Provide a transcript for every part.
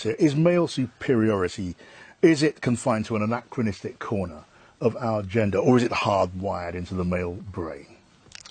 Is male superiority, is it confined to an anachronistic corner of our gender, or is it hardwired into the male brain?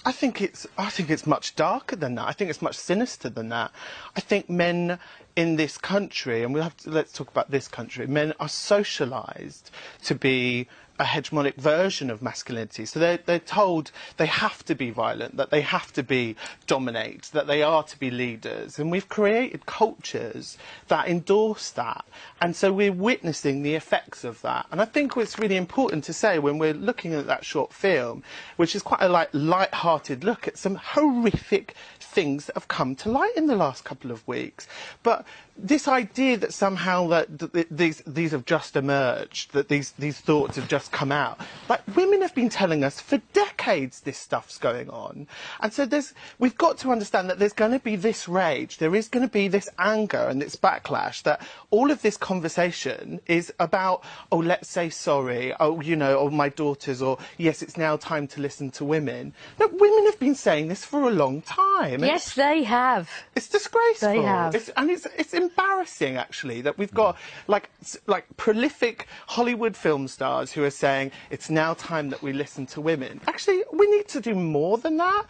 I think it's much darker than that. I think it's much sinister than that. I think men in this country, and let's talk about this country, men are socialised to be a hegemonic version of masculinity. So they're told they have to be violent, that they have to dominate, that they are to be leaders. And we've created cultures that endorse that. And so we're witnessing the effects of that. And I think what's really important to say when we're looking at that short film, which is quite a light-hearted look at some horrific things that have come to light in the last couple of weeks. But this idea that somehow that these have just emerged, that these thoughts have just come out, like women have been telling us for decades this stuff's going on. And so we've got to understand that there's going to be this rage, there is going to be this anger and this backlash, that all of this conversation is about, oh, let's say sorry, oh, you know, oh, my daughters, or yes, it's now time to listen to women. Look, women have been saying this for a long time. Yes, they have. It's disgraceful. They have. It's embarrassing, actually, that we've got like prolific Hollywood film stars who are saying it's now time that we listen to women. Actually, we need to do more than that.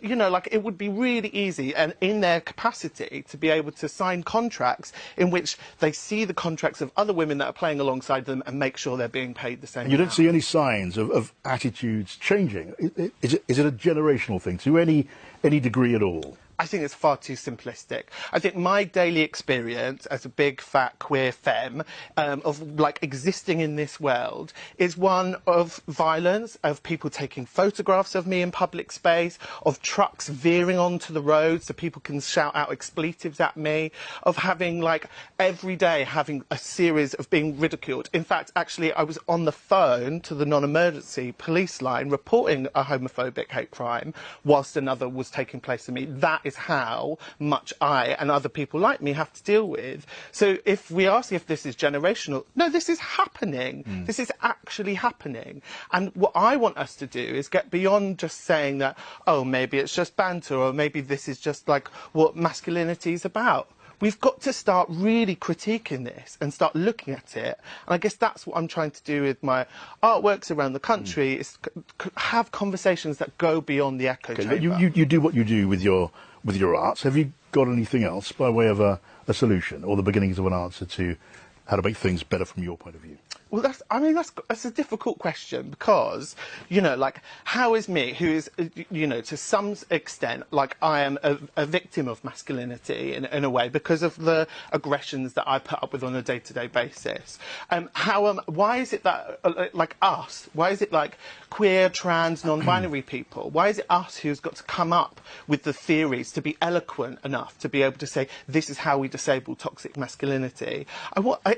You know, like, it would be really easy and in their capacity to be able to sign contracts in which they see the contracts of other women that are playing alongside them and make sure they're being paid the same amount. You don't see any signs of attitudes changing? Is it a generational thing to any degree at all? I think it's far too simplistic. I think my daily experience as a big, fat, queer femme of, like, existing in this world is one of violence, of people taking photographs of me in public space, of trucks veering onto the road so people can shout out expletives at me, of having, like, every day having a series of being ridiculed. In fact, actually, I was on the phone to the non-emergency police line reporting a homophobic hate crime whilst another was taking place to me. That is how much I and other people like me have to deal with. So if we ask if this is generational, no, this is happening. This is actually happening. And what I want us to do is get beyond just saying that, oh, maybe it's just banter, or maybe this is just like what masculinity is about. We've got to start really critiquing this and start looking at it. And I guess that's what I'm trying to do with my artworks around the country, is have conversations that go beyond the echo chamber. You do what you do with your arts. Have you got anything else by way of a solution or the beginnings of an answer to how to make things better from your point of view? Well, that's a difficult question, because, you know, like, how is me, who is, you know, to some extent, like, I am a victim of masculinity in a way because of the aggressions that I put up with on a day-to-day basis. Why is it that, like, us, why is it like queer, trans, non-binary people, why is it us who's got to come up with the theories to be eloquent enough to be able to say, this is how we disable toxic masculinity?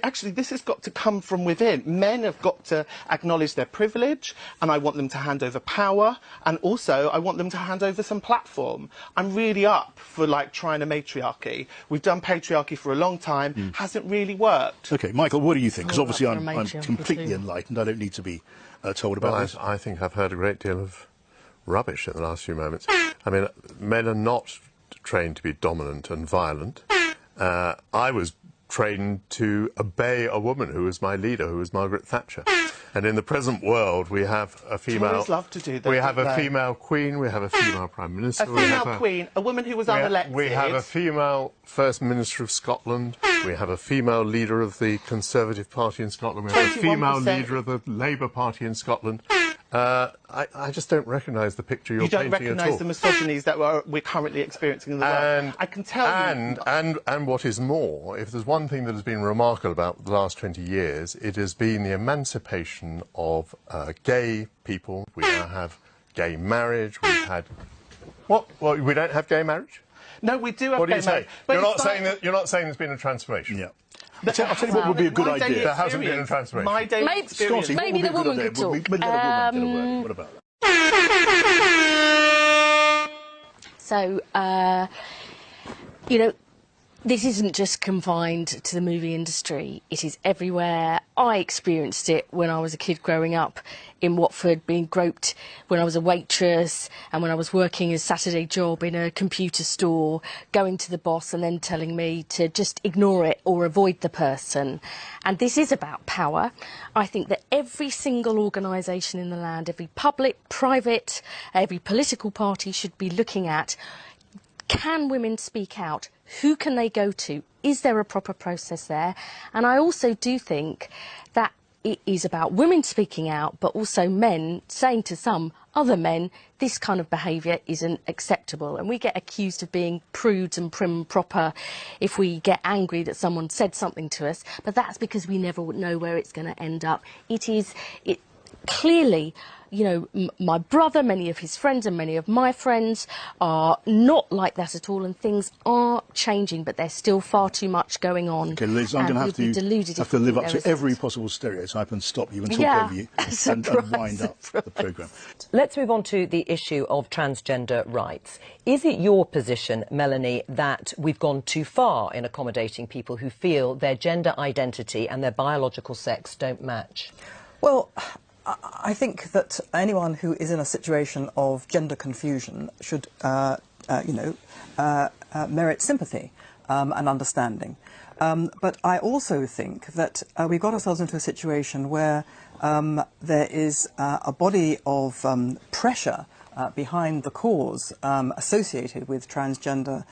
Actually, this has got to come from within. Men have got to acknowledge their privilege, and I want them to hand over power, and also I want them to hand over some platform. I'm really up for, like, trying a matriarchy. We've done patriarchy for a long time, hasn't really worked. OK, Michael, what do you think? Because obviously I'm completely enlightened. I don't need to be told about this. I think I've heard a great deal of rubbish in the last few moments. I mean, men are not trained to be dominant and violent. I was trained to obey a woman who was my leader, who was Margaret Thatcher. And in the present world, we have a female... Tories love to do that. We have a female queen, we have a female prime minister. A female queen, a woman who was unelected. We have a female first minister of Scotland. We have a female leader of the Conservative Party in Scotland. We have a female leader of the Labour Party in Scotland. I just don't recognise the picture you're painting at all. You don't recognise the misogynies that we're currently experiencing in the world. I can tell you... And what is more, if there's one thing that has been remarkable about the last 20 years, it has been the emancipation of gay people. We now have gay marriage. We've had... What? Well, we don't have gay marriage? No, we do have what gay What marriage. do you say? You're not saying there's been a transformation? Yeah. I'll tell you what would be a good idea. There hasn't been a transformation. My daily experience. Maybe the woman could talk. Maybe let a woman get a word. What about that? So, you know, This isn't just confined to the movie industry. It is everywhere. I experienced it when I was a kid growing up in Watford, being groped when I was a waitress and when I was working a Saturday job in a computer store, going to the boss and then telling me to just ignore it or avoid the person. And this is about power. I think that every single organisation in the land, every public, private, every political party should be looking at, can women speak out? Who can they go to? Is there a proper process there? And I also do think that it is about women speaking out, but also men saying to some other men, this kind of behaviour isn't acceptable. And we get accused of being prudes and prim and proper if we get angry that someone said something to us, but that's because we never know where it's going to end up. It clearly, you know, my brother, many of his friends and many of my friends are not like that at all, and things are changing, but there's still far too much going on. Okay, Liz, I'm going to have to live up to every possible stereotype and stop you and talk over you and wind up the programme. Let's move on to the issue of transgender rights. Is it your position, Melanie, that we've gone too far in accommodating people who feel their gender identity and their biological sex don't match? Well, I think that anyone who is in a situation of gender confusion should, merit sympathy and understanding. But I also think that we've got ourselves into a situation where there is a body of pressure behind the cause associated with transgender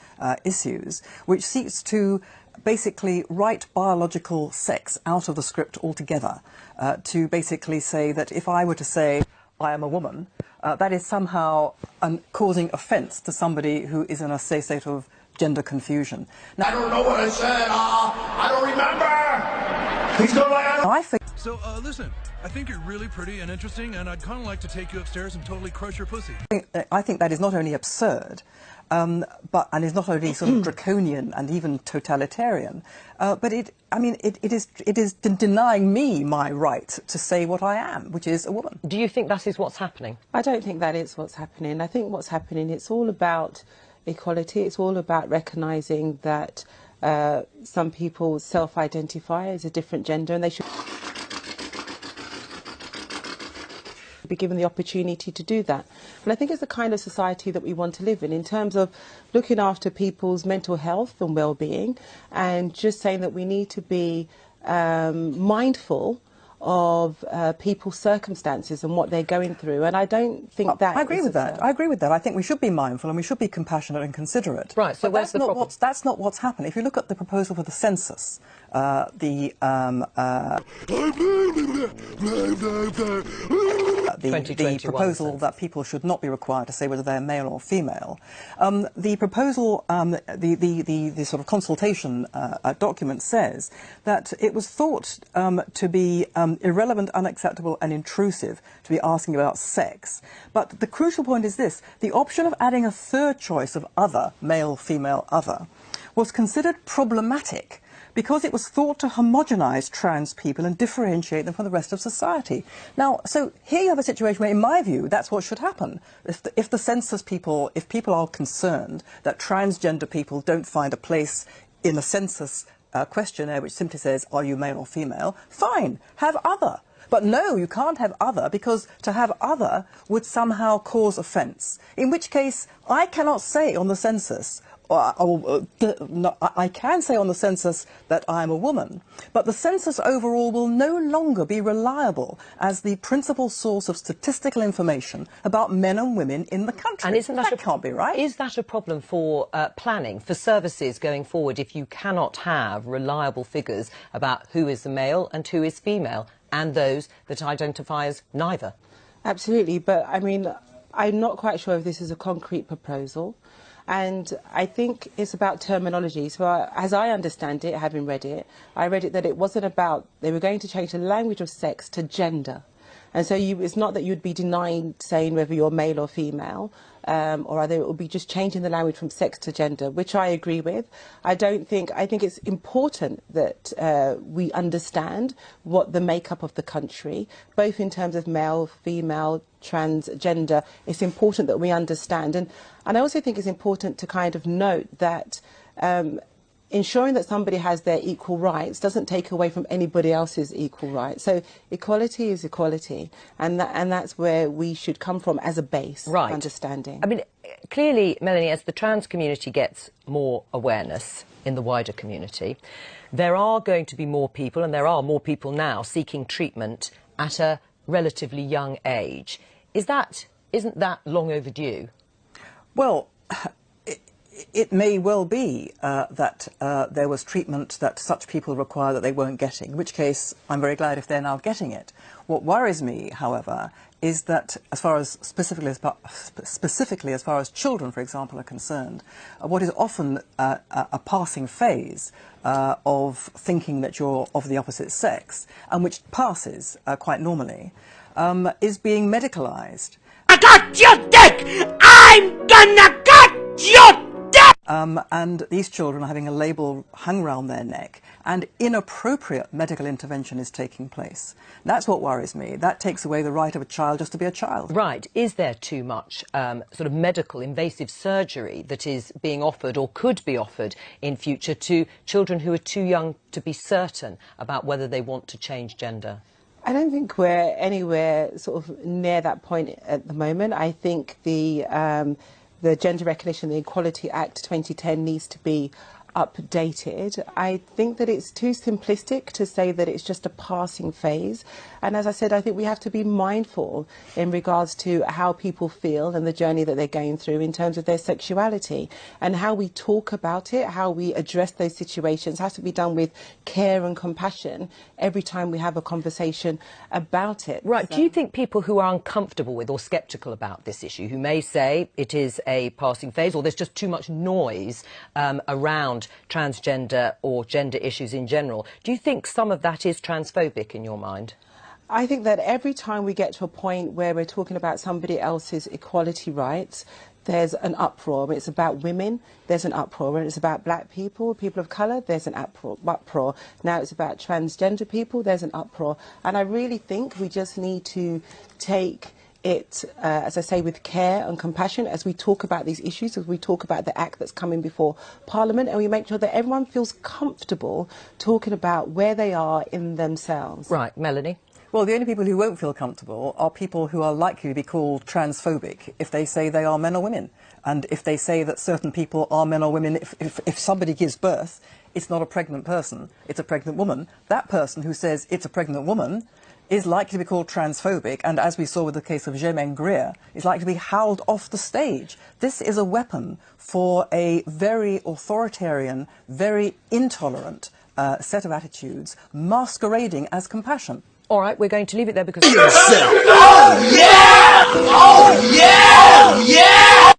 issues, which seeks to basically write biological sex out of the script altogether, to basically say that if I were to say I am a woman, that is somehow causing offence to somebody who is in a state of gender confusion. Now, I don't know what I said. I don't remember. Please don't lie. So, listen, I think you're really pretty and interesting, and I'd kind of like to take you upstairs and totally crush your pussy. I think that is not only absurd, and is not only sort of draconian and even totalitarian, but it is denying me my right to say what I am, which is a woman. Do you think that is what's happening? I don't think that is what's happening. I think what's happening, it's all about equality. It's all about recognising that some people self-identify as a different gender, and they should be given the opportunity to do that. And I think it's the kind of society that we want to live in terms of looking after people's mental health and well-being, and just saying that we need to be mindful of people's circumstances and what they're going through. And I don't think that... I agree with that. I agree with that. I think we should be mindful and we should be compassionate and considerate. Right, so but that's not what's happened. If you look at the proposal for the census, the proposal that people should not be required to say whether they're male or female, the proposal, the sort of consultation document says that it was thought to be irrelevant, unacceptable and intrusive to be asking about sex. But the crucial point is this: the option of adding a third choice of other, male, female, other, was considered problematic because it was thought to homogenise trans people and differentiate them from the rest of society. Now, so here you have a situation where, in my view, that's what should happen. If the census people, if people are concerned that transgender people don't find a place in the census questionnaire which simply says, are you male or female, fine, have other. But no, you can't have other, because to have other would somehow cause offence. In which case, I cannot say on the census, I can say on the census that I am a woman, but the census overall will no longer be reliable as the principal source of statistical information about men and women in the country. And isn't that can't be right. Is that a problem for planning, for services going forward, if you cannot have reliable figures about who is the male and who is female, and those that identify as neither? Absolutely, but I mean, I'm not quite sure if this is a concrete proposal. And I think it's about terminology. So as I understand it, having read it, I read it that it wasn't about, they were going to change the language of sex to gender. And so it's not that you'd be denying saying whether you're male or female, or either it would be just changing the language from sex to gender, which I agree with. I think it's important that we understand what the makeup of the country, both in terms of male, female, transgender. It's important that we understand. And I also think it's important to kind of note that ensuring that somebody has their equal rights doesn't take away from anybody else's equal rights. So equality is equality, and that's where we should come from as a base understanding. I mean, clearly, Melanie, as the trans community gets more awareness in the wider community, there are going to be more people, and there are more people now seeking treatment at a relatively young age. Isn't that long overdue? Well, it may well be that there was treatment that such people require that they weren't getting, in which case I'm very glad if they're now getting it. What worries me, however, is that as far as specifically as far as children, for example, are concerned, what is often a passing phase of thinking that you're of the opposite sex, and which passes quite normally, is being medicalised. I got your dick! I'm gonna cut your dick! And these children are having a label hung round their neck, and inappropriate medical intervention is taking place. That's what worries me. That takes away the right of a child just to be a child. Right. Is there too much sort of medical invasive surgery that is being offered or could be offered in future to children who are too young to be certain about whether they want to change gender? I don't think we're anywhere sort of near that point at the moment. I think the Gender Recognition and Equality Act 2010 needs to be updated. I think that it's too simplistic to say that it's just a passing phase. And as I said, I think we have to be mindful in regards to how people feel and the journey that they're going through in terms of their sexuality, and how we talk about it, how we address those situations has to be done with care and compassion every time we have a conversation about it. Right. So, do you think people who are uncomfortable with or sceptical about this issue, who may say it is a passing phase or there's just too much noise around transgender or gender issues in general, do you think some of that is transphobic in your mind? I think that every time we get to a point where we're talking about somebody else's equality rights, there's an uproar. When it's about women, there's an uproar. When it's about black people, people of colour, there's an uproar. Now it's about transgender people, there's an uproar. And I really think we just need to take it, as I say, with care and compassion as we talk about these issues, as we talk about the act that's coming before Parliament, and we make sure that everyone feels comfortable talking about where they are in themselves. Right, Melanie? Well, the only people who won't feel comfortable are people who are likely to be called transphobic if they say they are men or women. And if they say that certain people are men or women, if somebody gives birth, it's not a pregnant person, it's a pregnant woman. That person who says it's a pregnant woman is likely to be called transphobic, and as we saw with the case of Germaine Greer, is likely to be howled off the stage. This is a weapon for a very authoritarian, very intolerant set of attitudes masquerading as compassion. All right, we're going to leave it there because... Oh, yeah! Oh, yeah! Oh, yeah!